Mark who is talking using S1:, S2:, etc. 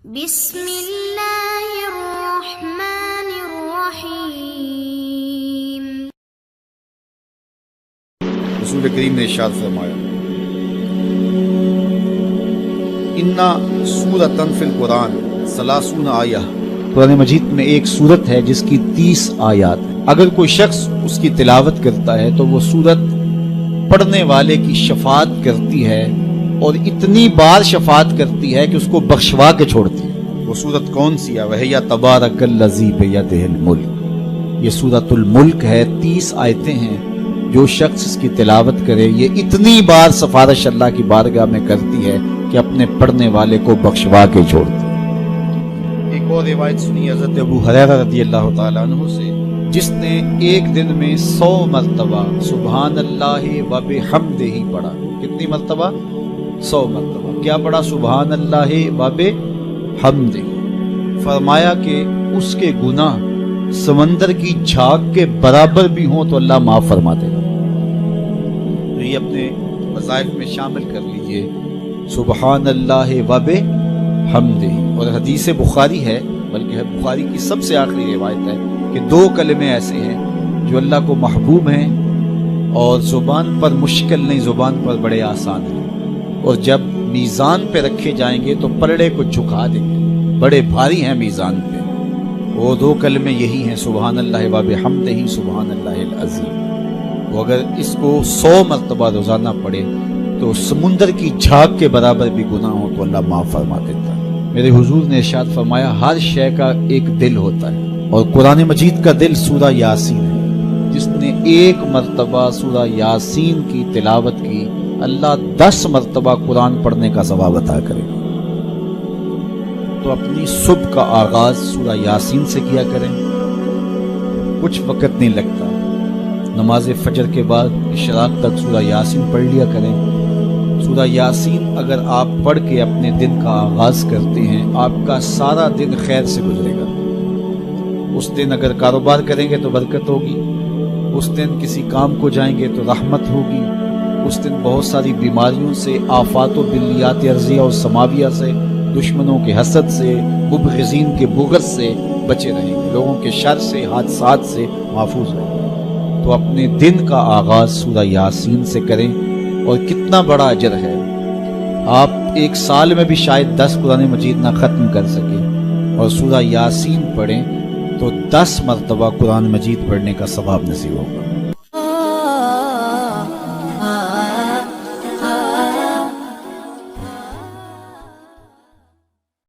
S1: بسم اللہ الرحمن الرحیم۔
S2: رسول کریم نے ارشاد فرمایا اِنَّ سورۃ فی القرآن 30 آیہ، قرآن مجید میں ایک سورت ہے جس کی 30 آیات ہیں۔ اگر کوئی شخص اس کی تلاوت کرتا ہے تو وہ سورت پڑھنے والے کی شفاعت کرتی ہے، اور اتنی بار شفاعت کرتی ہے کہ اس کو بخشوا کے چھوڑتی ہے۔ وہ سورت کون سی ہے؟ وَهِيَ تَبَارَكَ الَّذِي بِيَدِهِ الْمُلْكُ، یہ سورۃ الملک ہے، 30 آیتیں ہیں۔ جو شخص اس کی تلاوت کرے یہ اتنی بار سفارش اللہ کی بارگاہ میں کرتی ہے کہ اپنے پڑھنے والے کو بخشوا کے چھوڑتی ہے۔ ایک اور روایت سنی حضرت ابو ہریرہ رضی اللہ تعالیٰ عنہ سے، جس نے ایک دن میں 100 مرتبہ سبحان اللہ و بحمدہ پڑھا۔ کتنی مرتبہ؟ 100 مرتبہ۔ کیا پڑھا؟ سبحان اللہ و بحمدہ۔ فرمایا کہ اس کے گناہ سمندر کی جھاگ کے برابر بھی ہوں تو اللہ معاف فرما دے گا۔ تو یہ اپنے وظائف میں شامل کر لیجئے، سبحان اللہ و بحمدہ۔ اور حدیث بخاری ہے، بلکہ بخاری کی سب سے آخری روایت ہے کہ 2 کلمے ایسے ہیں جو اللہ کو محبوب ہیں اور زبان پر مشکل نہیں، زبان پر بڑے آسان ہیں، اور جب میزان پہ رکھے جائیں گے تو پلڑے کو جھکا دیں گے، بڑے بھاری ہیں میزان پہ۔ وہ 2 کلمے یہی ہیں، سبحان اللہ و بحمدہ، سبحان اللہ العظیم۔ وہ اگر اس کو 100 مرتبہ روزانہ پڑھے تو سمندر کی جھاگ کے برابر بھی گناہ ہو تو اللہ معاف فرما دیتا ہے۔ میرے حضور نے ارشاد فرمایا ہر شے کا ایک دل ہوتا ہے، اور قرآن مجید کا دل سورہ یاسین ہے۔ جس نے 1 مرتبہ سورہ یاسین کی تلاوت کی، اللہ 10 مرتبہ قرآن پڑھنے کا ثواب عطا کرے گا۔ تو اپنی صبح کا آغاز سورہ یاسین سے کیا کریں، کچھ وقت نہیں لگتا۔ نماز فجر کے بعد اشراق تک سورہ یاسین پڑھ لیا کریں۔ سورہ یاسین اگر آپ پڑھ کے اپنے دن کا آغاز کرتے ہیں، آپ کا سارا دن خیر سے گزرے گا۔ اس دن اگر کاروبار کریں گے تو برکت ہوگی، اس دن کسی کام کو جائیں گے تو رحمت ہوگی، اس دن بہت ساری بیماریوں سے، آفات و بلیات ارضیہ اور سماویہ سے، دشمنوں کے حسد سے، مبغضین کے بغض سے بچے رہیں گے، لوگوں کے شر سے، حادثات سے محفوظ رہیں گے۔ تو اپنے دن کا آغاز سورہ یاسین سے کریں، اور کتنا بڑا اجر ہے۔ آپ 1 سال میں بھی شاید 10 قرآن مجید نہ ختم کر سکیں، اور سورہ یاسین پڑھیں تو 10 مرتبہ قرآن مجید پڑھنے کا ثواب نصیب ہوگا۔